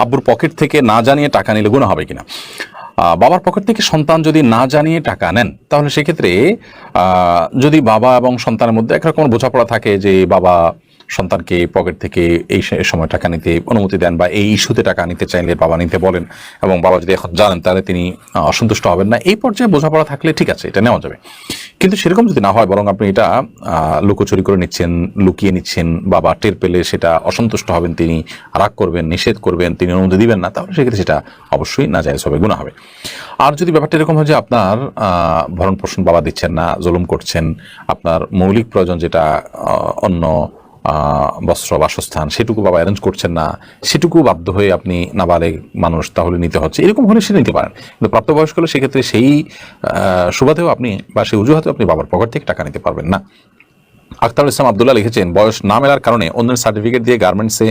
আব্বুর পকেট থেকে না জানিয়ে টাকা নিলে গুনাহ হবে কিনা। বাবার পকেট থেকে সন্তান যদি না জানিয়ে টাকা নেন তাহলে সেক্ষেত্রে যদি বাবা এবং সন্তানের মধ্যে একরকম বোঝাপড়া থাকে যে বাবা সন্তানকে পকেট থেকে এই সময় টাকা নিতে অনুমতি দেন বা এই ইস্যুতে টাকা নিতে চাইলে বাবা নিতে বলেন এবং বাবা যদি এখন জানেন তাহলে তিনি অসন্তুষ্ট হবেন না, এই পর্যায়ে বোঝাপড়া থাকলে ঠিক আছে, এটা নেওয়া যাবে। কিন্তু সেরকম যদি না হয় বরং আপনি এটা লুকোচুরি করে নিচ্ছেন, লুকিয়ে নিচ্ছেন, বাবা টের পেলে সেটা অসন্তুষ্ট হবেন, তিনি রাগ করবেন, নিষেধ করবেন, তিনি অনুমতি দিবেন না, তাহলে সেক্ষেত্রে সেটা অবশ্যই নাজায়েজ হবে, গুনাহ হবে। আর যদি ব্যাপারটা এরকম হয় যে আপনার ভরণ পোষণ বাবা দিচ্ছেন না, জুলুম করছেন, আপনার মৌলিক প্রয়োজন যেটা অন্য বস্ত্র বাসস্থান সেটুকু বাবা অ্যারেঞ্জ করছেন না, সেটুকু বাধ্য হয়ে আপনি নাবালেগ মানুষ তাহলে নিতে হচ্ছে, এরকম হলে সে নিতে পারেন। কিন্তু প্রাপ্তবয়স্ক হলে সেক্ষেত্রে সেই সুবাদেও আপনি বা সেই অজুহাতেও আপনি বাবার পকেট থেকে টাকা নিতে পারবেন না। আখতারুল ইসলাম আব্দুল্লাহ লিখেছেন, বয়স না মেলার কারণে অন্যের সার্টিফিকেট দিয়ে গার্মেন্টসে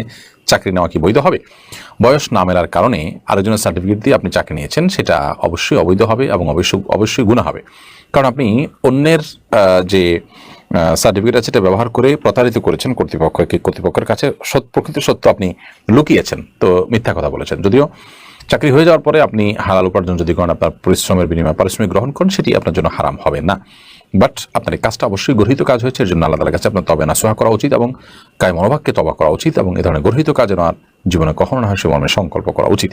চাকরি নেওয়া কি বৈধ হবে? বয়স না মেলার কারণে আরেকজনের সার্টিফিকেট দিয়ে আপনি চাকরি নিয়েছেন, সেটা অবশ্যই অবৈধ হবে এবং অবশ্যই গুনাহ হবে। কারণ আপনি অন্যের যে সার্টিফিকেট আছে সেটা ব্যবহার করে প্রতারিত করেছেন, কর্তৃপক্ষের কাছে প্রকৃত সত্য আপনি লুকিয়েছেন, তো মিথ্যা কথা বলেছেন। যদিও চাকরি হয়ে যাওয়ার পরে আপনি হালাল উপার্জন যদি করেন, আপনার পরিশ্রমের বিনিময়ে পারিশ্রমিক গ্রহণ করেন, সেটি আপনার জন্য হারাম হবে না। বাট আপনার এই কাজটা অবশ্যই গর্হিত কাজ হয়েছে, এর জন্য আল্লাহ তাআলার কাছে আপনার তবে নাসুহা করা উচিত এবং কায় মনোভাবকে তওবা করা উচিত এবং এ ধরনের গর্হিত কাজ যেন আর জীবনে কখনো না হয় সে মর্মে সংকল্প করা উচিত।